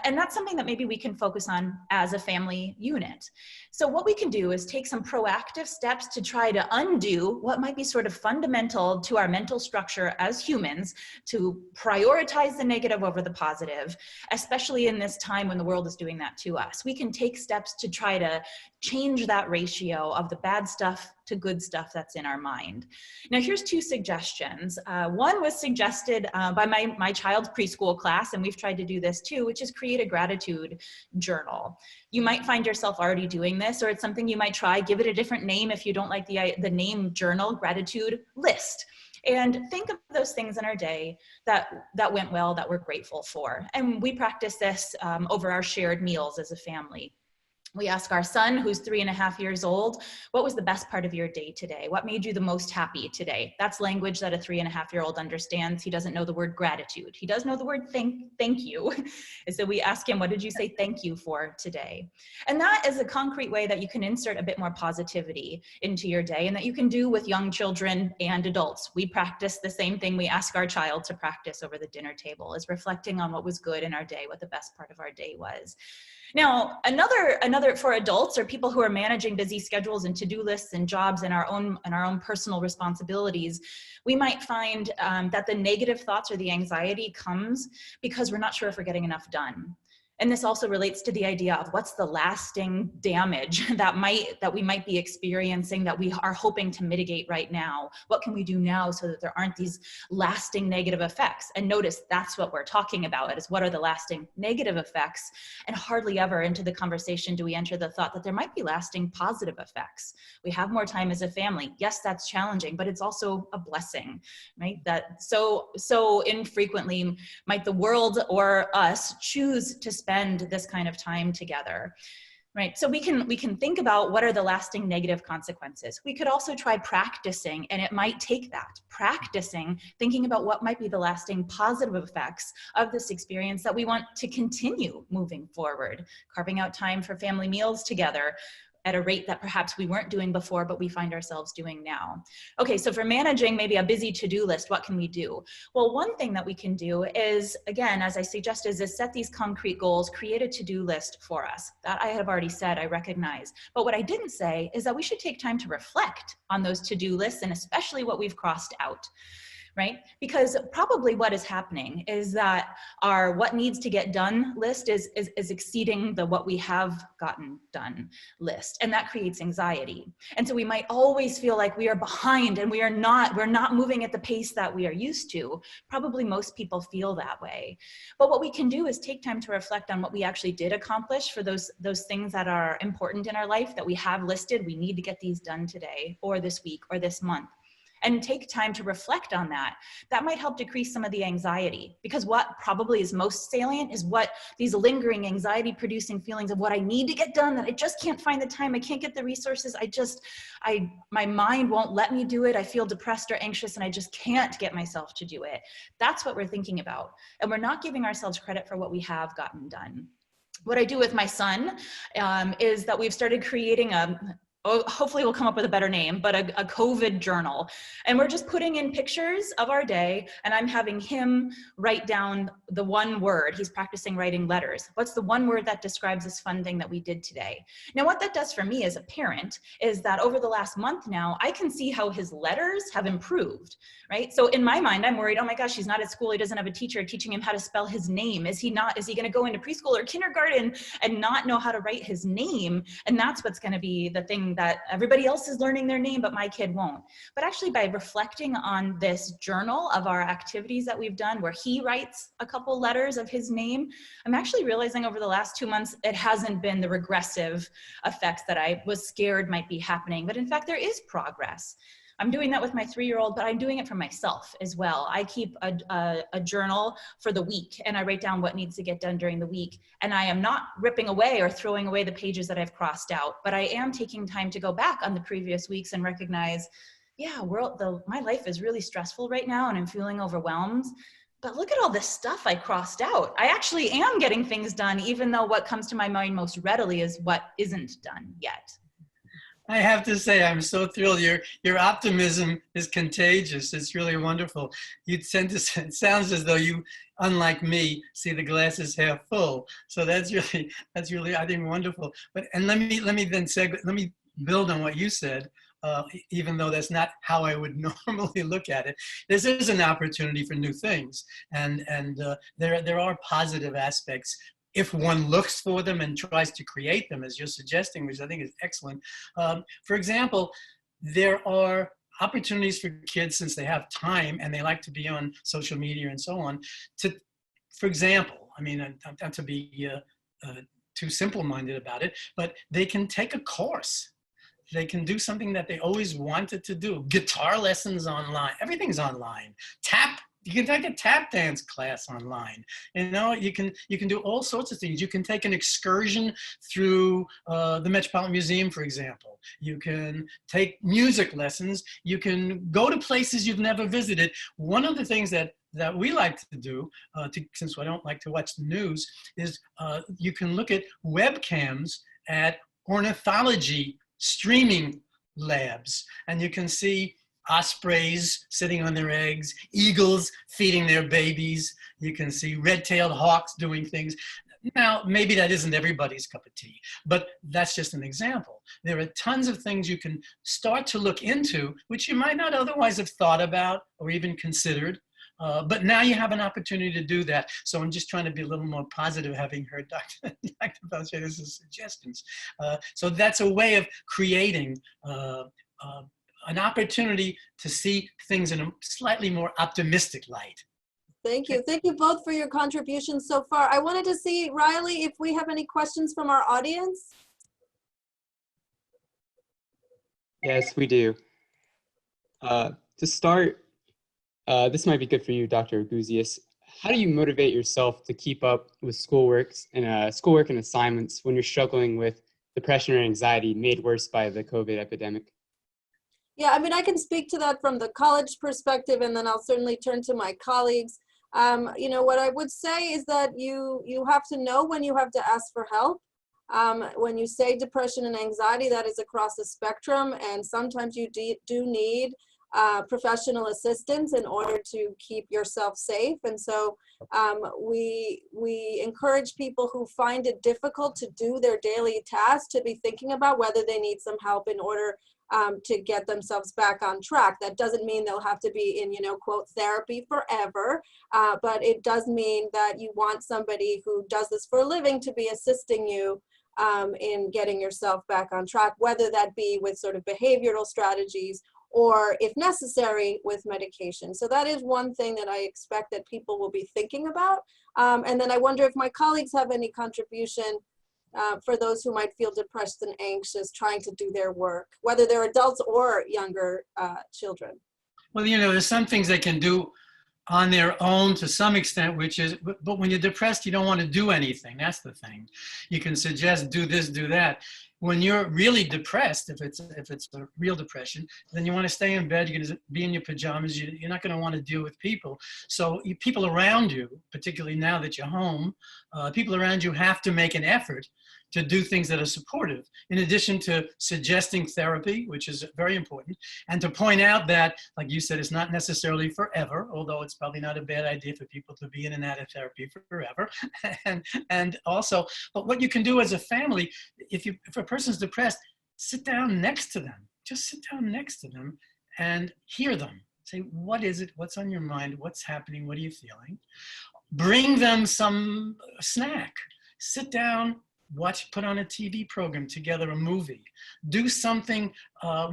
and that's something that maybe we can focus on as a family unit. So what we can do is take some proactive steps to try to undo what might be sort of fundamental to our mental structure as humans, to prioritize the negative over the positive, especially in this time when the world is doing that to us. We can take steps to try to change that ratio of the bad stuff to good stuff that's in our mind. Now, here's two suggestions. One was suggested by my child's preschool class, and we've tried to do this too, which is create a gratitude journal. You might find yourself already doing this, or it's something you might try. Give it a different name if you don't like the name journal, gratitude list. And think of those things in our day that went well, that we're grateful for. And we practice this over our shared meals as a family. We ask our son, who's 3.5 years old, what was the best part of your day today? What made you the most happy today? That's language that a 3.5-year-old understands. He doesn't know the word gratitude. He does know the word thank you. And so we ask him, what did you say thank you for today? And that is a concrete way that you can insert a bit more positivity into your day, and that you can do with young children and adults. We practice the same thing we ask our child to practice over the dinner table, is reflecting on what was good in our day, what the best part of our day was. Now, another for adults, or people who are managing busy schedules and to-do lists and jobs and our own personal responsibilities, we might find that the negative thoughts or the anxiety comes because we're not sure if we're getting enough done. And this also relates to the idea of what's the lasting damage that we might be experiencing, that we are hoping to mitigate right now. What can we do now so that there aren't these lasting negative effects? And notice that's what we're talking about, is what are the lasting negative effects? And hardly ever into the conversation do we enter the thought that there might be lasting positive effects. We have more time as a family. Yes, that's challenging, but it's also a blessing, right? That so infrequently might the world or us choose to spend this kind of time together, right? So we can think about what are the lasting negative consequences. We could also try practicing, and it might take that, practicing, thinking about what might be the lasting positive effects of this experience that we want to continue moving forward, carving out time for family meals together, at a rate that perhaps we weren't doing before, but we find ourselves doing now. Okay, so for managing maybe a busy to-do list, what can we do? Well, one thing that we can do is, again, as I suggested, is set these concrete goals, create a to-do list for us. That I have already said, I recognize. But what I didn't say is that we should take time to reflect on those to-do lists, and especially what we've crossed out. Right? Because probably what is happening is that our what needs to get done list is exceeding the what we have gotten done list. And that creates anxiety. And so we might always feel like we are behind and we're not moving at the pace that we are used to. Probably most people feel that way. But what we can do is take time to reflect on what we actually did accomplish for those things that are important in our life that we have listed. We need to get these done today or this week or this month. and take time to reflect on that. That might help decrease some of the anxiety, because what probably is most salient is what these lingering anxiety producing feelings of what I need to get done, that I just can't find the time, I can't get the resources, my mind won't let me do it, I feel depressed or anxious and I just can't get myself to do it. That's what we're thinking about. And we're not giving ourselves credit for what we have gotten done. What I do with my son is that we've started creating hopefully we'll come up with a better name, but a COVID journal. And we're just putting in pictures of our day, and I'm having him write down the one word. He's practicing writing letters. What's the one word that describes this fun thing that we did today? Now, what that does for me as a parent is that over the last month now, I can see how his letters have improved, right? So in my mind, I'm worried, oh my gosh, he's not at school. He doesn't have a teacher teaching him how to spell his name. Is he going to go into preschool or kindergarten and not know how to write his name? And that's what's going to be the thing that everybody else is learning their name, but my kid won't. But actually, by reflecting on this journal of our activities that we've done, where he writes a couple letters of his name, I'm actually realizing over the last 2 months, it hasn't been the regressive effects that I was scared might be happening. But in fact, there is progress. I'm doing that with my 3-year-old, but I'm doing it for myself as well. I keep a journal for the week, and I write down what needs to get done during the week. And I am not ripping away or throwing away the pages that I've crossed out, but I am taking time to go back on the previous weeks and recognize, yeah, my life is really stressful right now and I'm feeling overwhelmed. But look at all this stuff I crossed out. I actually am getting things done, even though what comes to my mind most readily is what isn't done yet. I have to say, I'm so thrilled. Your optimism is contagious. It's really wonderful. It sounds as though you, unlike me, see the glass is half full. So that's really, I think, wonderful. And let me build on what you said. Even though that's not how I would normally look at it, this is an opportunity for new things, and there are positive aspects if one looks for them and tries to create them, as you're suggesting, which I think is excellent. For example, there are opportunities for kids, since they have time and they like to be on social media and so on, for example, I mean, not to be too simple-minded about it, but they can take a course. They can do something that they always wanted to do. Guitar lessons online, everything's online. You can take a tap dance class online. You know, you can do all sorts of things. You can take an excursion through the Metropolitan Museum, for example. You can take music lessons. You can go to places you've never visited. One of the things that we like to do, since I don't like to watch the news, is you can look at webcams at ornithology streaming labs, and you can see ospreys sitting on their eggs, eagles feeding their babies. You can see red-tailed hawks doing things. Now, maybe that isn't everybody's cup of tea, but that's just an example. There are tons of things you can start to look into, which you might not otherwise have thought about or even considered. But now you have an opportunity to do that. So I'm just trying to be a little more positive, having heard Dr. Balcetis' suggestions. So that's a way of creating an opportunity to see things in a slightly more optimistic light. Thank you. Thank you both for your contributions so far. I wanted to see, Riley, if we have any questions from our audience. Yes, we do. To start, this might be good for you, Dr. Ragouzeos. How do you motivate yourself to keep up with schoolwork and assignments when you're struggling with depression or anxiety made worse by the COVID epidemic? Yeah, I mean, I can speak to that from the college perspective, and then I'll certainly turn to my colleagues. You know, what I would say is that you have to know when you have to ask for help. When you say depression and anxiety, that is across the spectrum, and sometimes you do need professional assistance in order to keep yourself safe. And so we encourage people who find it difficult to do their daily tasks to be thinking about whether they need some help in order to get themselves back on track. That doesn't mean they'll have to be in, quote, therapy forever, but it does mean that you want somebody who does this for a living to be assisting you in getting yourself back on track, whether that be with sort of behavioral strategies or, if necessary, with medication. So that is one thing that I expect that people will be thinking about. And then I wonder if my colleagues have any contribution for those who might feel depressed and anxious trying to do their work, whether they're adults or younger children. Well, you know, there's some things they can do on their own to some extent, which is, but when you're depressed, you don't want to do anything. That's the thing. You can suggest do this, do that. When you're really depressed, if it's a real depression, then you want to stay in bed. You're going to be in your pajamas. You're not going to want to deal with people. So people around you, particularly now that you're home, people around you have to make an effort to do things that are supportive, in addition to suggesting therapy, which is very important, and to point out that, like you said, it's not necessarily forever, although it's probably not a bad idea for people to be in and out of therapy forever. and also, but what you can do as a family, if a person's depressed, sit down next to them. Just sit down next to them and hear them. Say, what is it? What's on your mind? What's happening? What are you feeling? Bring them some snack. Sit down, put on a TV program together, a movie. Do something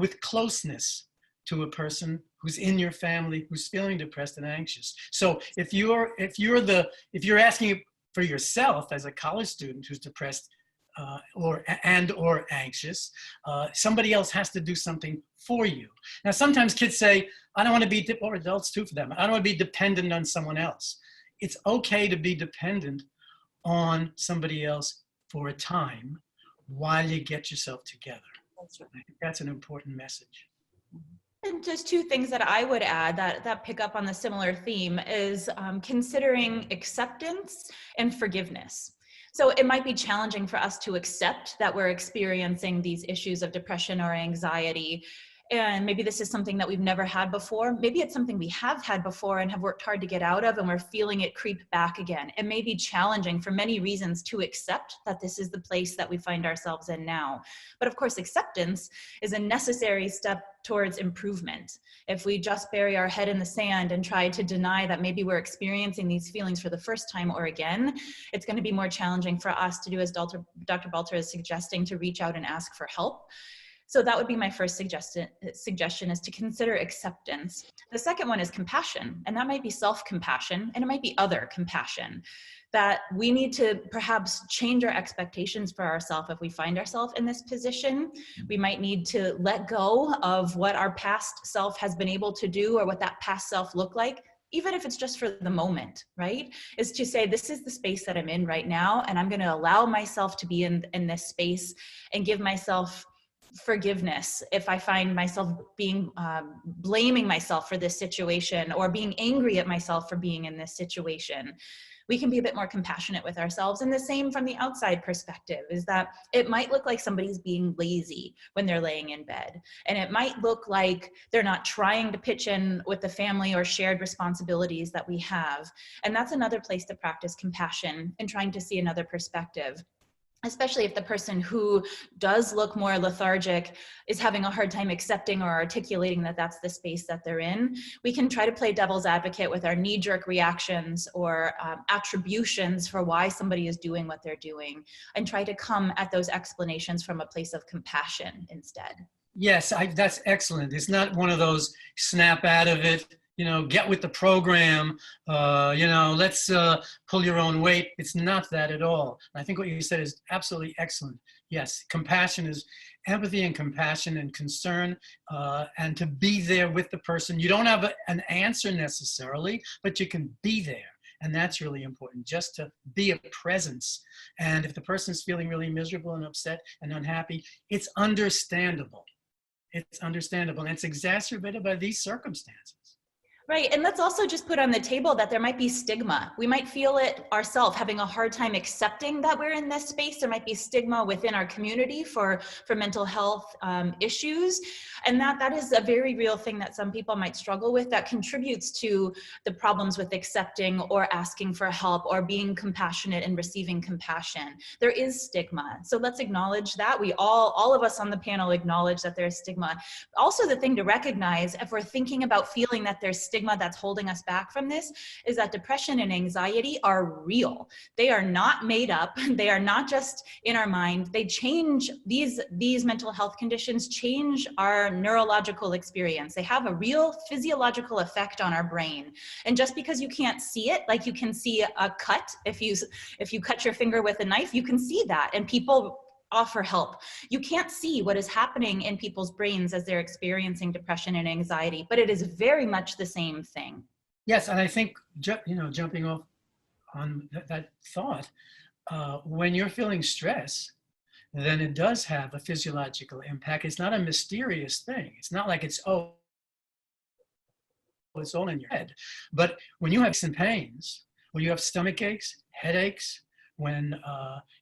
with closeness to a person who's in your family, who's feeling depressed and anxious. So if you're asking for yourself as a college student who's depressed or anxious, somebody else has to do something for you. Now, sometimes kids say, I don't want to be, or adults too for them, I don't want to be dependent on someone else. It's okay to be dependent on somebody else for a time while you get yourself together. That's right. I think that's an important message. And just two things that I would add that pick up on the similar theme is considering acceptance and forgiveness. So it might be challenging for us to accept that we're experiencing these issues of depression or anxiety. And maybe this is something that we've never had before. Maybe it's something we have had before and have worked hard to get out of, and we're feeling it creep back again. It may be challenging for many reasons to accept that this is the place that we find ourselves in now. But of course, acceptance is a necessary step towards improvement. If we just bury our head in the sand and try to deny that maybe we're experiencing these feelings for the first time or again, it's going to be more challenging for us to do as Dr. Balter is suggesting, to reach out and ask for help. So that would be my first suggestion is to consider acceptance. The second one is compassion, and that might be self-compassion, and it might be other compassion, that we need to perhaps change our expectations for ourselves if we find ourselves in this position. We might need to let go of what our past self has been able to do or what that past self looked like, even if it's just for the moment, right? Is to say, this is the space that I'm in right now, and I'm going to allow myself to be in this space and give myself forgiveness if I find myself being blaming myself for this situation or being angry at myself for being in this situation. We can be a bit more compassionate with ourselves. And the same from the outside perspective is that it might look like somebody's being lazy when they're laying in bed. And it might look like they're not trying to pitch in with the family or shared responsibilities that we have. And that's another place to practice compassion and trying to see another perspective. Especially if the person who does look more lethargic is having a hard time accepting or articulating that that's the space that they're in. We can try to play devil's advocate with our knee-jerk reactions or attributions for why somebody is doing what they're doing, and try to come at those explanations from a place of compassion instead. Yes, that's excellent. It's not one of those snap out of it, get with the program, let's pull your own weight. It's not that at all. I think what you said is absolutely excellent. Yes, compassion is empathy and compassion and concern, and to be there with the person. You don't have an answer necessarily, but you can be there. And that's really important, just to be a presence. And if the person's feeling really miserable and upset and unhappy, it's understandable. It's understandable, and it's exacerbated by these circumstances. Right, and let's also just put on the table that there might be stigma. We might feel it ourselves, having a hard time accepting that we're in this space. There might be stigma within our community for mental health issues. And that is a very real thing that some people might struggle with, that contributes to the problems with accepting or asking for help or being compassionate and receiving compassion. There is stigma. So let's acknowledge that. We all of us on the panel acknowledge that there's stigma. Also, the thing to recognize, if we're thinking about feeling that there's stigma that's holding us back from this, is that depression and anxiety are real. They are not made up. They are not just in our mind. They change, these mental health conditions change our neurological experience. They have a real physiological effect on our brain. And just because you can't see it, like you can see a cut, if you cut your finger with a knife, you can see that. And people offer help. You can't see what is happening in people's brains as they're experiencing depression and anxiety, but it is very much the same thing. Yes, and I think, jumping off on that thought, when you're feeling stress, then it does have a physiological impact. It's not a mysterious thing. It's not like it's all in your head. But when you have some pains, when you have stomach aches, headaches, when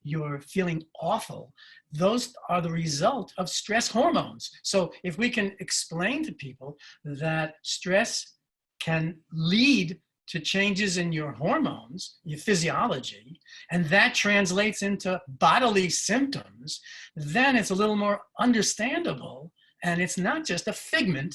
you're feeling awful, those are the result of stress hormones. So if we can explain to people that stress can lead to changes in your hormones, your physiology, and that translates into bodily symptoms, then it's a little more understandable, and it's not just a figment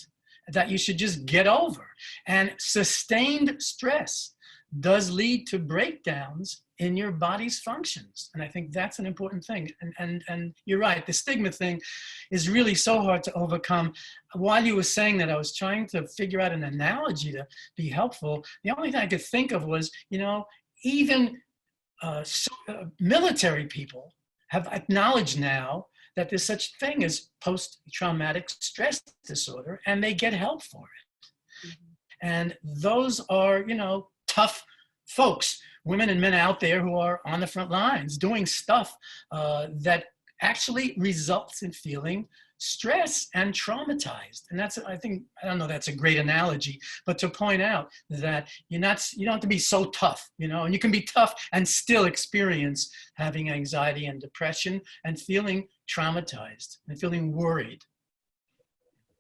that you should just get over. And sustained stress does lead to breakdowns in your body's functions. And I think that's an important thing. And you're right, the stigma thing is really so hard to overcome. While you were saying that, I was trying to figure out an analogy to be helpful. The only thing I could think of was, even military people have acknowledged now that there's such a thing as post-traumatic stress disorder, and they get help for it. Mm-hmm. And those are, tough folks, women and men out there who are on the front lines doing stuff that actually results in feeling stress and traumatized. And that's, I don't know, that's a great analogy, but to point out that you don't have to be so tough, and you can be tough and still experience having anxiety and depression and feeling traumatized and feeling worried.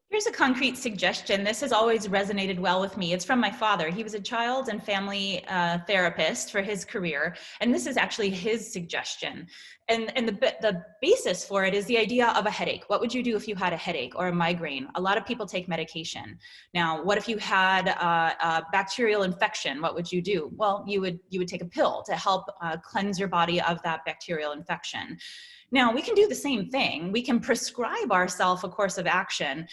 Here's a concrete suggestion. This has always resonated well with me. It's from my father. He was a child and family therapist for his career. And this is actually his suggestion. And the basis for it is the idea of a headache. What would you do if you had a headache or a migraine? A lot of people take medication. Now, what if you had a bacterial infection? What would you do? Well, you would take a pill to help cleanse your body of that bacterial infection. Now, we can do the same thing. We can prescribe ourselves a course of action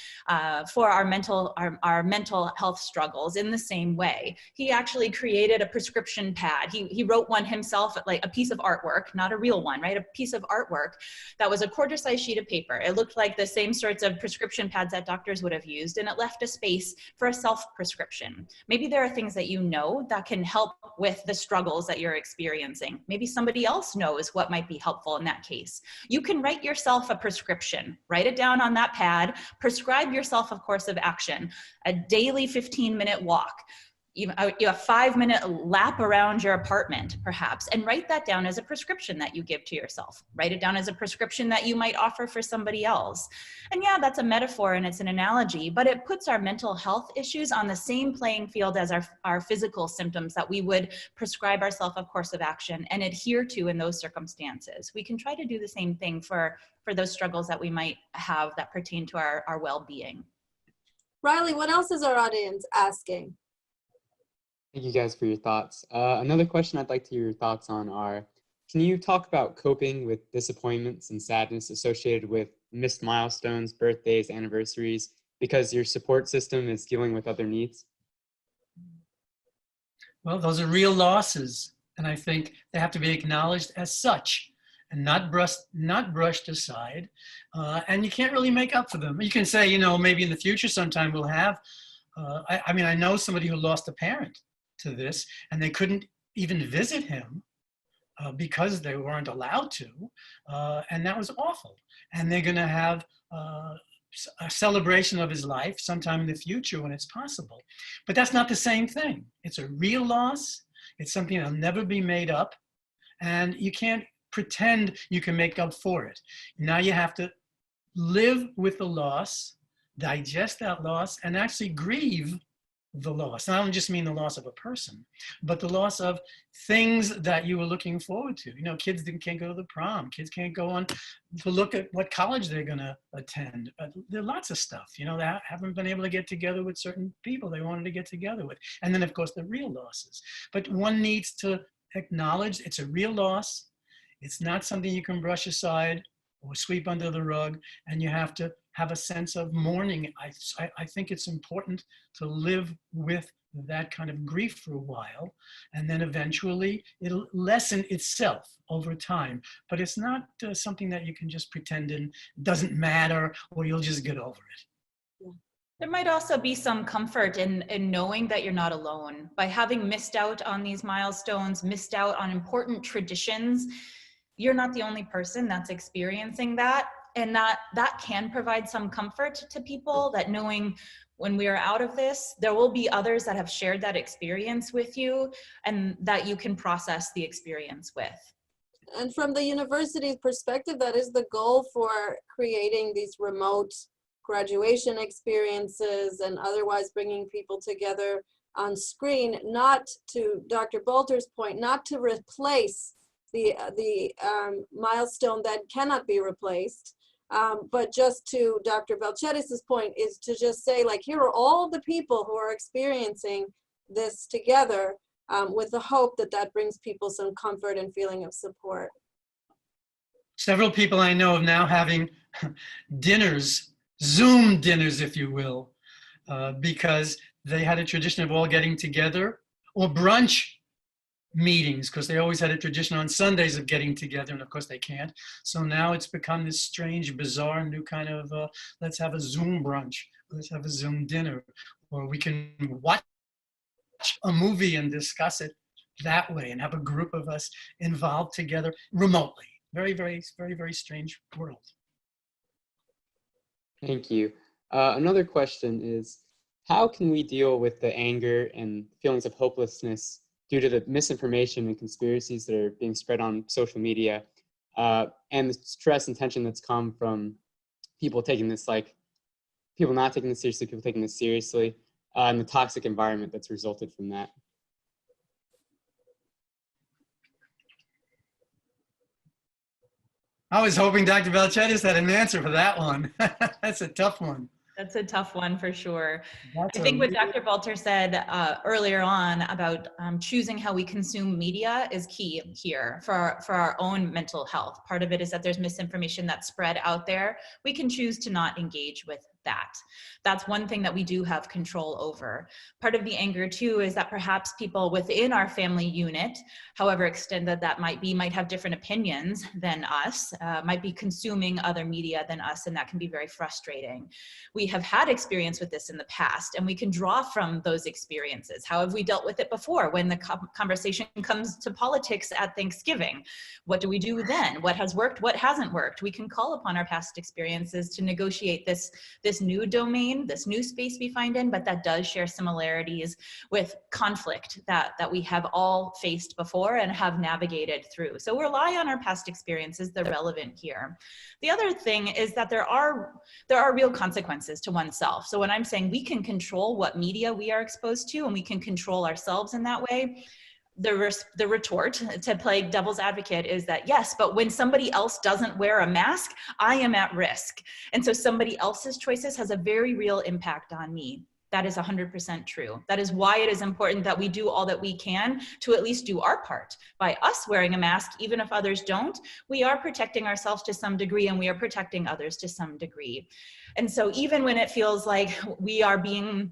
for our mental health struggles in the same way. He actually created a prescription pad. He wrote one himself, like a piece of artwork, not a real one, right? A piece of artwork that was a quarter-size sheet of paper. It looked like the same sorts of prescription pads that doctors would have used, and it left a space for a self-prescription. Maybe there are things that you know that can help with the struggles that you're experiencing. Maybe somebody else knows what might be helpful in that case. You can write yourself a prescription, write it down on that pad, prescribe yourself a course of action, a daily 15-minute walk, a 5-minute lap around your apartment, perhaps, and write that down as a prescription that you give to yourself. Write it down as a prescription that you might offer for somebody else. And yeah, that's a metaphor and it's an analogy, but it puts our mental health issues on the same playing field as our physical symptoms that we would prescribe ourselves a course of action and adhere to in those circumstances. We can try to do the same thing for those struggles that we might have that pertain to our well-being. Riley, what else is our audience asking? Thank you guys for your thoughts. Another question I'd like to hear your thoughts on are, can you talk about coping with disappointments and sadness associated with missed milestones, birthdays, anniversaries, because your support system is dealing with other needs? Well, those are real losses, and I think they have to be acknowledged as such and not brushed aside, and you can't really make up for them. You can say, maybe in the future sometime we'll have, I know somebody who lost a parent to this, and they couldn't even visit him because they weren't allowed to, and that was awful. And they're going to have a celebration of his life sometime in the future when it's possible. But that's not the same thing. It's a real loss. It's something that'll never be made up, and you can't pretend you can make up for it. Now you have to live with the loss, digest that loss, and actually grieve the loss. And I don't just mean the loss of a person, but the loss of things that you were looking forward to. Kids can't go to the prom. Kids can't go on to look at what college they're going to attend. There are lots of stuff, that haven't been able to get together with certain people they wanted to get together with. And then, of course, the real losses. But one needs to acknowledge it's a real loss. It's not something you can brush aside or sweep under the rug, and you have to have a sense of mourning. I think it's important to live with that kind of grief for a while, and then eventually it'll lessen itself over time. But it's not something that you can just pretend and doesn't matter, or you'll just get over it. There might also be some comfort in knowing that you're not alone. By having missed out on these milestones, missed out on important traditions, you're not the only person that's experiencing that. And that can provide some comfort to people, that knowing when we are out of this, there will be others that have shared that experience with you and that you can process the experience with. And from the university's perspective, that is the goal for creating these remote graduation experiences and otherwise bringing people together on screen, not, to Dr. Balter's point, not to replace the milestone that cannot be replaced, but just to Dr. Balcetis' point is to just say, like, here are all the people who are experiencing this together, with the hope that that brings people some comfort and feeling of support. Several people I know of now having dinners, Zoom dinners, if you will, because they had a tradition of all getting together, or brunch meetings, because they always had a tradition on Sundays of getting together, and of course they can't. So now it's become this strange, bizarre, new kind of, let's have a Zoom brunch, let's have a Zoom dinner, or we can watch a movie and discuss it that way and have a group of us involved together remotely. Very, very, very, very strange world. Thank you. Another question is, how can we deal with the anger and feelings of hopelessness due to the misinformation and conspiracies that are being spread on social media, and the stress and tension that's come from people taking this, people not taking this seriously, people taking this seriously, and the toxic environment that's resulted from that? I was hoping Dr. Balcetis had an answer for that one. That's a tough one. That's a tough one for sure. That's I think what Dr. Balter said earlier on about choosing how we consume media is key here for our own mental health. Part of it is that there's misinformation that's spread out there. We can choose to not engage with that. That's one thing that we do have control over. Part of the anger too is that perhaps people within our family unit, however extended that might be, might have different opinions than us, might be consuming other media than us, and that can be very frustrating. We have had experience with this in the past, and we can draw from those experiences. How have we dealt with it before? When the conversation comes to politics at Thanksgiving, what do we do then? What has worked? What hasn't worked? We can call upon our past experiences to negotiate this new domain, this new space we find in, but that does share similarities with conflict that we have all faced before and have navigated through. So rely on our past experiences, they're relevant here. The other thing is that there are real consequences to oneself. So when I'm saying we can control what media we are exposed to, and we can control ourselves in that way, the retort, to play devil's advocate, is that yes, but when somebody else doesn't wear a mask, I am at risk. And so somebody else's choices has a very real impact on me. That is 100% true. That is why it is important that we do all that we can to at least do our part. By us wearing a mask, even if others don't, we are protecting ourselves to some degree, and we are protecting others to some degree. And so even when it feels like we are being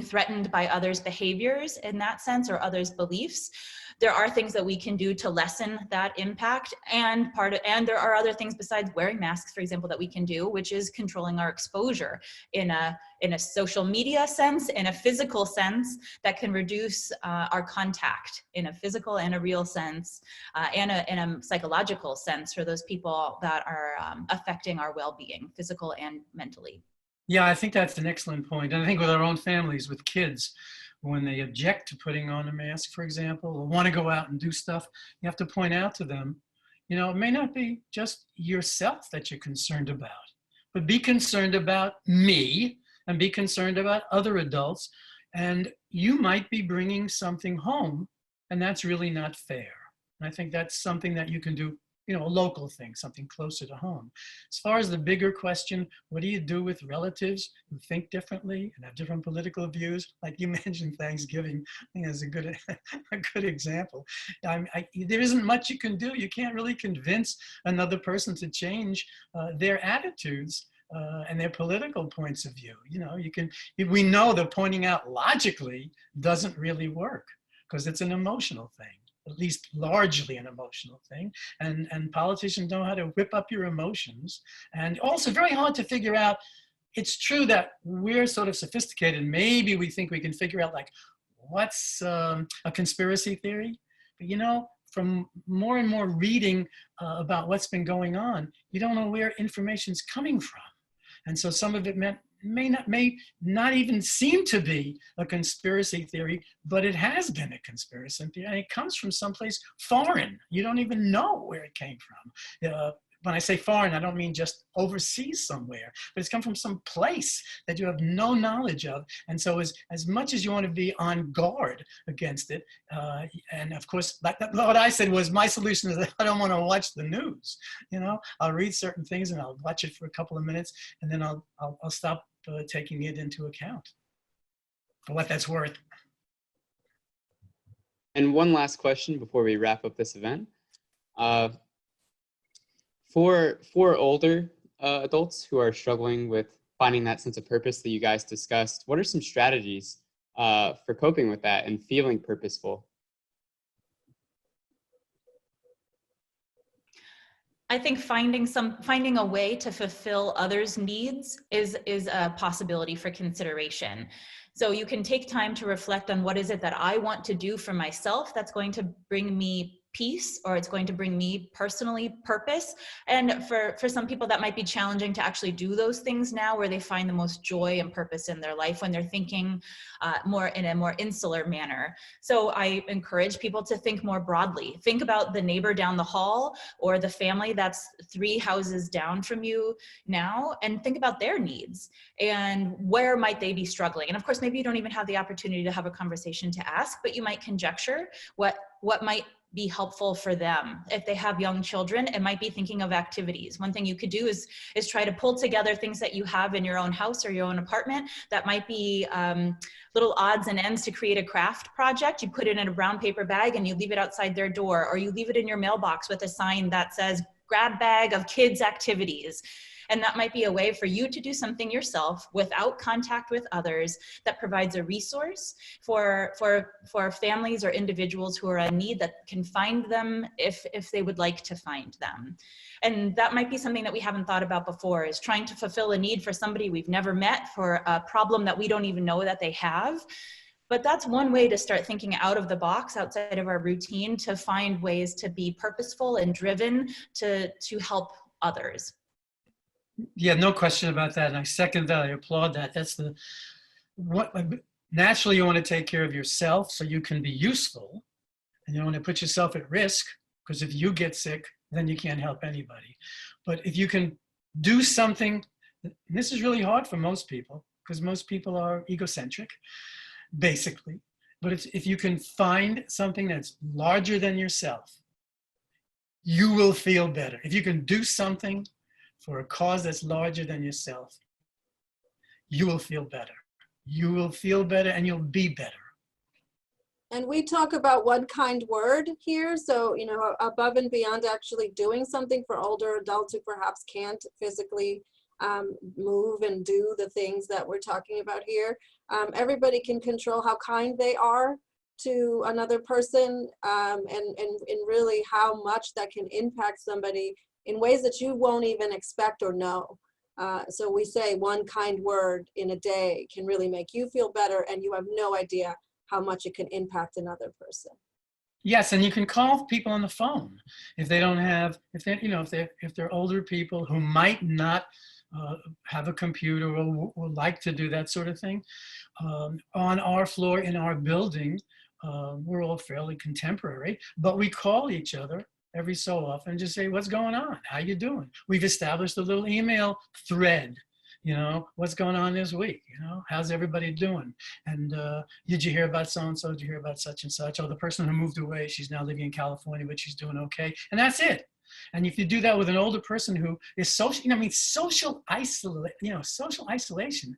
threatened by others' behaviors in that sense, or others' beliefs, there are things that we can do to lessen that impact. And there are other things besides wearing masks, for example, that we can do, which is controlling our exposure in a social media sense, in a physical sense, that can reduce our contact in a physical and a real sense, and in a psychological sense for those people that are affecting our well-being, physical and mentally. Yeah, I think that's an excellent point. And I think with our own families, with kids, when they object to putting on a mask, for example, or want to go out and do stuff, you have to point out to them, it may not be just yourself that you're concerned about, but be concerned about me and be concerned about other adults. And you might be bringing something home, and that's really not fair. And I think that's something that you can do a local thing, something closer to home. As far as the bigger question, what do you do with relatives who think differently and have different political views? Like you mentioned Thanksgiving, I think that's a good example. There isn't much you can do. You can't really convince another person to change their attitudes and their political points of view. We know that pointing out logically doesn't really work because it's an emotional thing. At least largely an emotional thing. And politicians know how to whip up your emotions. And also very hard to figure out. It's true that we're sort of sophisticated. Maybe we think we can figure out like, what's a conspiracy theory? But from more and more reading about what's been going on, you don't know where information's coming from. And so some of it may not even seem to be a conspiracy theory, but it has been a conspiracy theory, and it comes from someplace foreign. You don't even know where it came from. When I say foreign, I don't mean just overseas somewhere, but it's come from some place that you have no knowledge of. And so as much as you want to be on guard against it, and of course, what I said was my solution is that I don't want to watch the news. I'll read certain things and I'll watch it for a couple of minutes, and then I'll stop taking it into account for what that's worth. And one last question before we wrap up this event. For older adults who are struggling with finding that sense of purpose that you guys discussed, what are some strategies for coping with that and feeling purposeful? I think finding a way to fulfill others' needs is a possibility for consideration. So you can take time to reflect on what is it that I want to do for myself that's going to bring me peace, or it's going to bring me personally purpose. And for some people that might be challenging to actually do those things now, where they find the most joy and purpose in their life when they're thinking more in a more insular manner. So I encourage people to think more broadly. Think about the neighbor down the hall or the family that's 3 houses down from you now, and think about their needs and where might they be struggling. And of course, maybe you don't even have the opportunity to have a conversation to ask, but you might conjecture what might be helpful for them. If they have young children, it might be thinking of activities. One thing you could do is try to pull together things that you have in your own house or your own apartment that might be little odds and ends to create a craft project. You put it in a brown paper bag and you leave it outside their door, or you leave it in your mailbox with a sign that says grab bag of kids activities. And that might be a way for you to do something yourself without contact with others that provides a resource for families or individuals who are in need that can find them if they would like to find them. And that might be something that we haven't thought about before, is trying to fulfill a need for somebody we've never met, for a problem that we don't even know that they have. But that's one way to start thinking out of the box, outside of our routine, to find ways to be purposeful and driven to help others. Yeah, no question about that. And I second that. I applaud that. That's naturally you want to take care of yourself so you can be useful, and you don't want to put yourself at risk, because if you get sick, then you can't help anybody. But if you can do something, and this is really hard for most people, because most people are egocentric, basically. But if you can find something that's larger than yourself, you will feel better. If you can do something for a cause that's larger than yourself, you will feel better. You will feel better and you'll be better. And we talk about one kind word here. So, above and beyond actually doing something for older adults who perhaps can't physically move and do the things that we're talking about here. Everybody can control how kind they are to another person, and really how much that can impact somebody in ways that you won't even expect or know. So we say one kind word in a day can really make you feel better, and you have no idea how much it can impact another person. Yes, and you can call people on the phone if they don't have, if they're older people who might not have a computer or like to do that sort of thing. On our floor in our building, we're all fairly contemporary, but we call each other every so often and just say, what's going on? How you doing? We've established a little email thread. What's going on this week? How's everybody doing? And did you hear about so-and-so? Did you hear about such and such? Oh, the person who moved away, she's now living in California, but she's doing okay. And that's it. And if you do that with an older person who is social, I mean, social isolation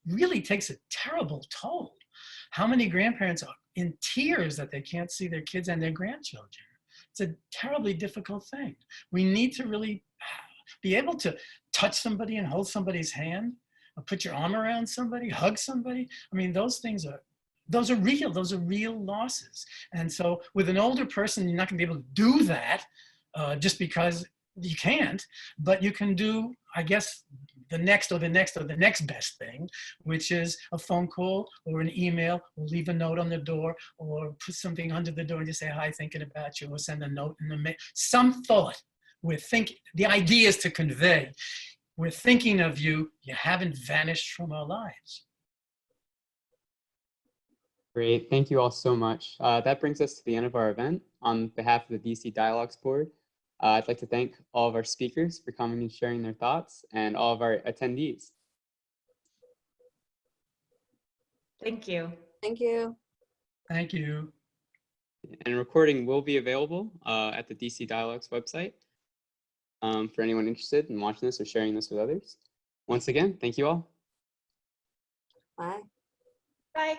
really takes a terrible toll. How many grandparents are in tears that they can't see their kids and their grandchildren? It's a terribly difficult thing. We need to really be able to touch somebody and hold somebody's hand, or put your arm around somebody, hug somebody. I mean, those are real losses. And so with an older person, you're not gonna be able to do that just because you can't, but you can do, I guess, the next best thing, which is a phone call or an email, or leave a note on the door, or put something under the door and just say, hi, thinking about you, or send a note in the mail. Some thought. The idea is to convey, we're thinking of you, you haven't vanished from our lives. Great, thank you all so much. That brings us to the end of our event. On behalf of the DC Dialogues board, I'd like to thank all of our speakers for coming and sharing their thoughts, and all of our attendees. Thank you. Thank you. Thank you. And a recording will be available at the DC Dialogues website for anyone interested in watching this or sharing this with others. Once again, thank you all. Bye. Bye.